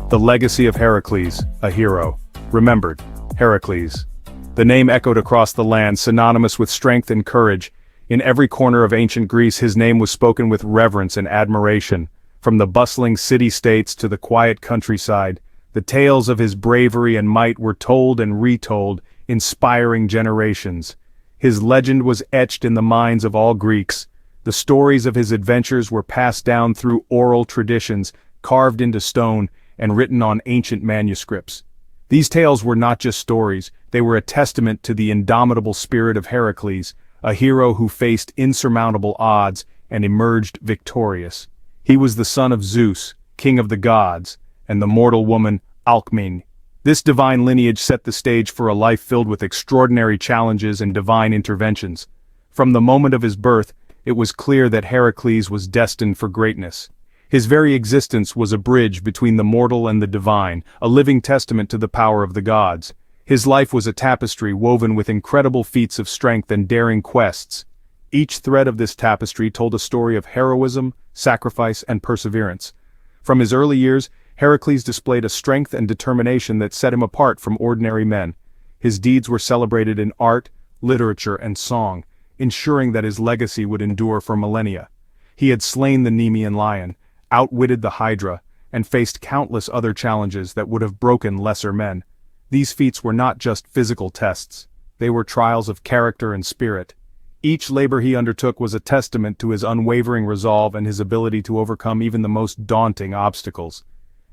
The legacy of Heracles, a hero. Remembered, Heracles. The name echoed across the land, synonymous with strength and courage. In every corner of ancient Greece his name was spoken with reverence and admiration. From the bustling city-states to the quiet countryside, the tales of his bravery and might were told and retold, inspiring generations. His legend was etched in the minds of all Greeks. The stories of his adventures were passed down through oral traditions, carved into stone, and written on ancient manuscripts. These tales were not just stories, they were a testament to the indomitable spirit of Heracles, a hero who faced insurmountable odds and emerged victorious. He was the son of Zeus, king of the gods, and the mortal woman, Alcmene. This divine lineage set the stage for a life filled with extraordinary challenges and divine interventions. From the moment of his birth, it was clear that Heracles was destined for greatness. His very existence was a bridge between the mortal and the divine, a living testament to the power of the gods. His life was a tapestry woven with incredible feats of strength and daring quests. Each thread of this tapestry told a story of heroism, sacrifice, and perseverance. From his early years, Heracles displayed a strength and determination that set him apart from ordinary men. His deeds were celebrated in art, literature, and song, ensuring that his legacy would endure for millennia. He had slain the Nemean lion, outwitted the Hydra, and faced countless other challenges that would have broken lesser men. These feats were not just physical tests, they were trials of character and spirit. Each labor he undertook was a testament to his unwavering resolve and his ability to overcome even the most daunting obstacles.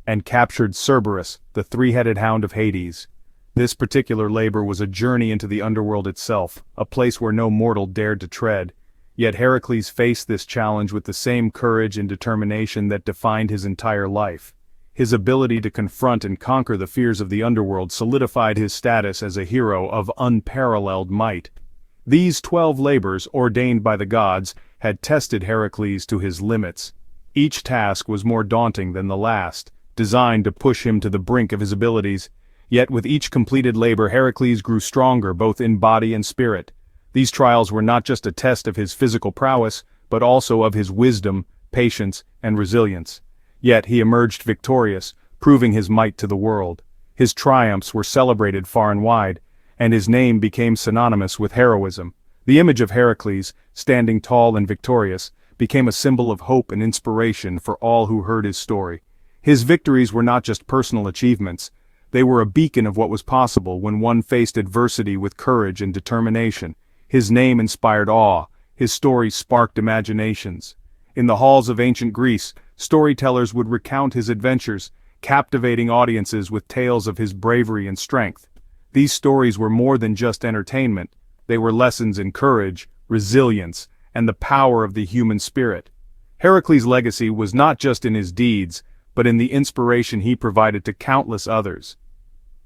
And captured Cerberus, the three-headed hound of Hades. This particular labor was a journey into the underworld itself, a place where no mortal dared to tread. Yet Heracles faced this challenge with the same courage and determination that defined his entire life. His ability to confront and conquer the fears of the underworld solidified his status as a hero of unparalleled might. These 12 labors, ordained by the gods, had tested Heracles to his limits. Each task was more daunting than the last, designed to push him to the brink of his abilities. Yet with each completed labor Heracles grew stronger both in body and spirit. These trials were not just a test of his physical prowess, but also of his wisdom, patience, and resilience. Yet he emerged victorious, proving his might to the world. His triumphs were celebrated far and wide, and his name became synonymous with heroism. The image of Heracles, standing tall and victorious, became a symbol of hope and inspiration for all who heard his story. His victories were not just personal achievements, they were a beacon of what was possible when one faced adversity with courage and determination. His name inspired awe, his story sparked imaginations. In the halls of ancient Greece, storytellers would recount his adventures, captivating audiences with tales of his bravery and strength. These stories were more than just entertainment, they were lessons in courage, resilience, and the power of the human spirit. Heracles' legacy was not just in his deeds, but in the inspiration he provided to countless others.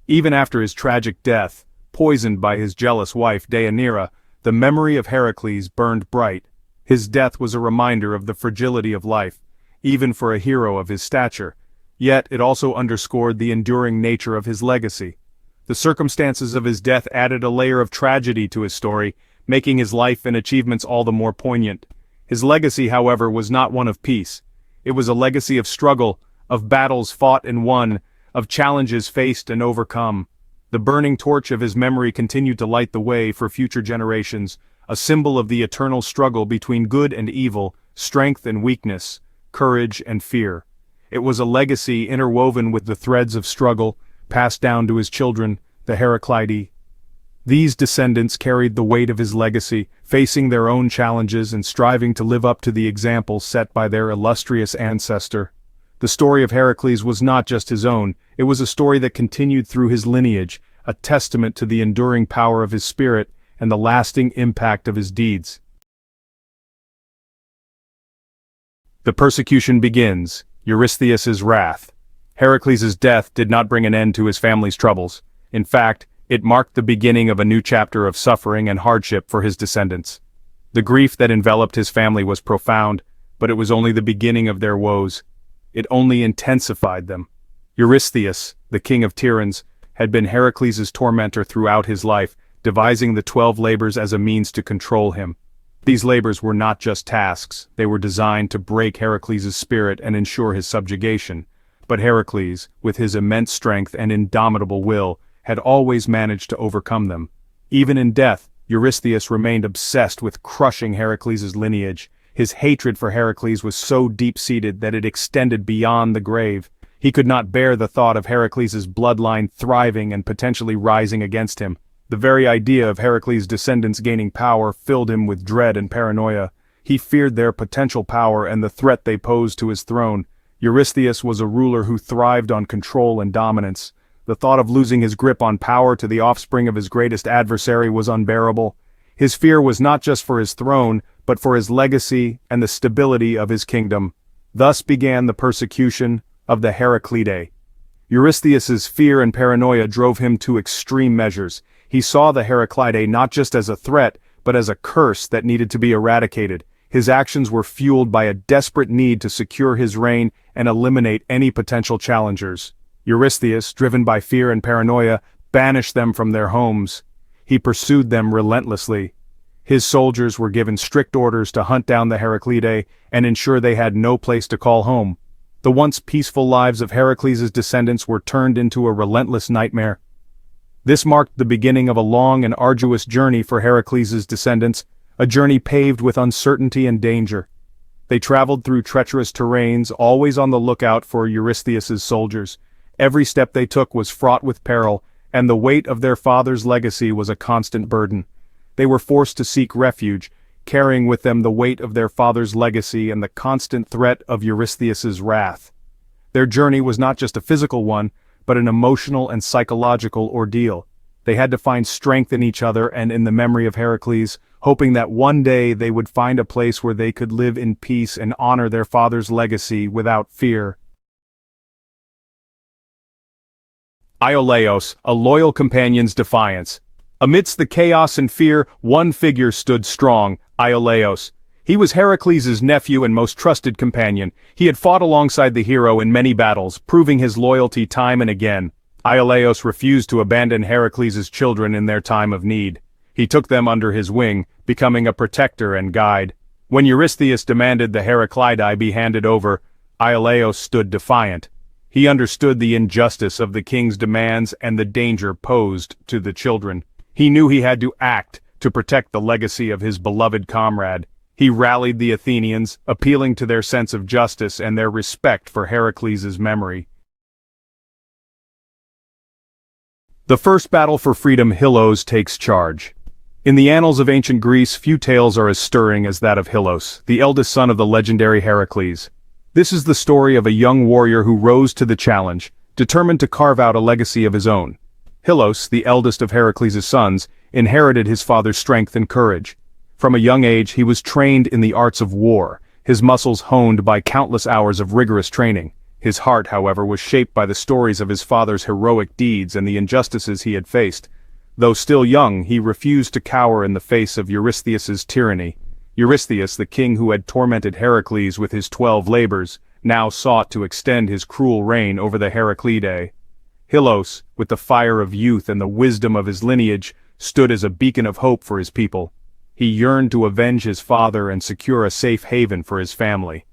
Even after his tragic death, poisoned by his jealous wife Deianira, the memory of Heracles burned bright. His death was a reminder of the fragility of life, even for a hero of his stature. Yet it also underscored the enduring nature of his legacy. The circumstances of his death added a layer of tragedy to his story, making his life and achievements all the more poignant. His legacy, however, was not one of peace. It was a legacy of struggle, of battles fought and won, of challenges faced and overcome. The burning torch of his memory continued to light the way for future generations, a symbol of the eternal struggle between good and evil, strength and weakness, courage and fear. It was a legacy interwoven with the threads of struggle, passed down to his children, the Heracleidae. These descendants carried the weight of his legacy, facing their own challenges and striving to live up to the example set by their illustrious ancestor. The story of Heracles was not just his own, it was a story that continued through his lineage, a testament to the enduring power of his spirit and the lasting impact of his deeds. The persecution begins, Eurystheus' wrath. Heracles' death did not bring an end to his family's troubles. In fact, it marked the beginning of a new chapter of suffering and hardship for his descendants. The grief that enveloped his family was profound, but it was only the beginning of their woes. It only intensified them. Eurystheus, the king of Tyrants, had been Heracles' tormentor throughout his life, devising the 12 labors as a means to control him. These labors were not just tasks, they were designed to break Heracles' spirit and ensure his subjugation. But Heracles, with his immense strength and indomitable will, had always managed to overcome them. Even in death, Eurystheus remained obsessed with crushing Heracles' lineage. His hatred for Heracles was so deep-seated that it extended beyond the grave. He could not bear the thought of Heracles' bloodline thriving and potentially rising against him. The very idea of Heracles' descendants gaining power filled him with dread and paranoia. He feared their potential power and the threat they posed to his throne. Eurystheus was a ruler who thrived on control and dominance. The thought of losing his grip on power to the offspring of his greatest adversary was unbearable. His fear was not just for his throne, but for his legacy and the stability of his kingdom. Thus began the persecution of the Heracleidae. Eurystheus's fear and paranoia drove him to extreme measures. He saw the Heracleidae not just as a threat, but as a curse that needed to be eradicated. His actions were fueled by a desperate need to secure his reign and eliminate any potential challengers. Eurystheus, driven by fear and paranoia, banished them from their homes. He pursued them relentlessly. His soldiers were given strict orders to hunt down the Heracleidae and ensure they had no place to call home. The once peaceful lives of Heracles' descendants were turned into a relentless nightmare. This marked the beginning of a long and arduous journey for Heracles' descendants, a journey paved with uncertainty and danger. They traveled through treacherous terrains, always on the lookout for Eurystheus' soldiers. Every step they took was fraught with peril, and the weight of their father's legacy was a constant burden. They were forced to seek refuge, carrying with them the weight of their father's legacy and the constant threat of Eurystheus' wrath. Their journey was not just a physical one, but an emotional and psychological ordeal. They had to find strength in each other and in the memory of Heracles, hoping that one day they would find a place where they could live in peace and honor their father's legacy without fear. Iolaos, a loyal companion's defiance. Amidst the chaos and fear, one figure stood strong, Iolaos. He was Heracles' nephew and most trusted companion. He had fought alongside the hero in many battles, proving his loyalty time and again. Iolaos refused to abandon Heracles' children in their time of need. He took them under his wing, becoming a protector and guide. When Eurystheus demanded the Heracleidae be handed over, Iolaos stood defiant. He understood the injustice of the king's demands and the danger posed to the children. He knew he had to act to protect the legacy of his beloved comrade. He rallied the Athenians, appealing to their sense of justice and their respect for Heracles' memory. The first battle for freedom, Hyllos takes charge. In the annals of ancient Greece, few tales are as stirring as that of Hyllos, the eldest son of the legendary Heracles. This is the story of a young warrior who rose to the challenge, determined to carve out a legacy of his own. Hyllos, the eldest of Heracles' sons, inherited his father's strength and courage. From a young age, he was trained in the arts of war, his muscles honed by countless hours of rigorous training. His heart, however, was shaped by the stories of his father's heroic deeds and the injustices he had faced. Though still young, he refused to cower in the face of Eurystheus' tyranny. Eurystheus, the king who had tormented Heracles with his 12 labors, now sought to extend his cruel reign over the Heracleidae. Hyllos, with the fire of youth and the wisdom of his lineage, stood as a beacon of hope for his people. He yearned to avenge his father and secure a safe haven for his family.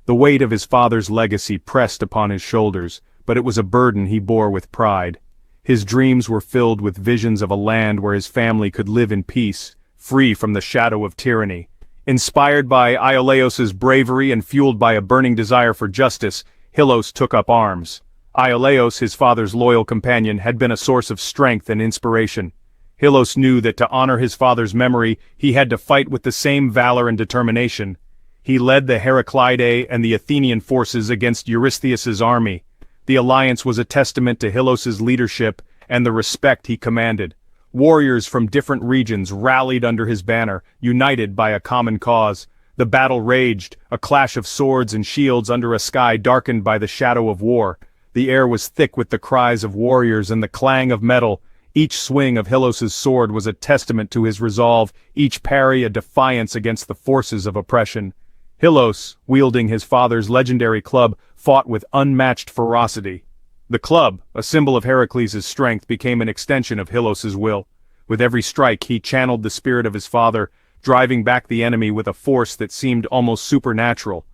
The weight of his father's legacy pressed upon his shoulders, but it was a burden he bore with pride. His dreams were filled with visions of a land where his family could live in peace, free from the shadow of tyranny. Inspired by Iolaos' bravery and fueled by a burning desire for justice, Hyllos took up arms. Iolaos, his father's loyal companion, had been a source of strength and inspiration. Hyllos knew that to honor his father's memory, he had to fight with the same valor and determination. He led the Heracleidae and the Athenian forces against Eurystheus' army. The alliance was a testament to Hyllos' leadership and the respect he commanded. Warriors from different regions rallied under his banner, united by a common cause. The battle raged, a clash of swords and shields under a sky darkened by the shadow of war. The air was thick with the cries of warriors and the clang of metal. Each swing of Hyllos' sword was a testament to his resolve, each parry a defiance against the forces of oppression. Hyllos, wielding his father's legendary club, fought with unmatched ferocity. The club, a symbol of Heracles' strength, became an extension of Hyllos' will. With every strike he channeled the spirit of his father, driving back the enemy with a force that seemed almost supernatural.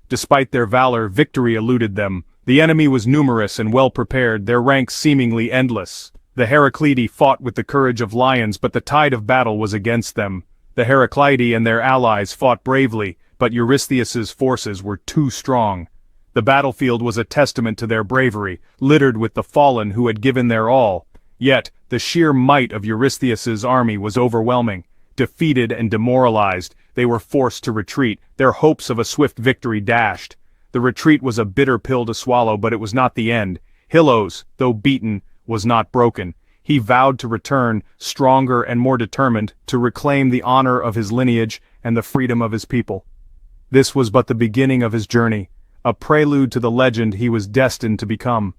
Despite their valor, victory eluded them. The enemy was numerous and well prepared, their ranks seemingly endless. The Heracleidae fought with the courage of lions, but the tide of battle was against them. The Heracleidae and their allies fought bravely, but Eurystheus's forces were too strong. The battlefield was a testament to their bravery, littered with the fallen who had given their all. Yet, the sheer might of Eurystheus's army was overwhelming. Defeated and demoralized, they were forced to retreat, their hopes of a swift victory dashed. The retreat was a bitter pill to swallow, but it was not the end. Hyllos, though beaten, was not broken. He vowed to return, stronger and more determined, to reclaim the honor of his lineage and the freedom of his people. This was but the beginning of his journey, a prelude to the legend he was destined to become.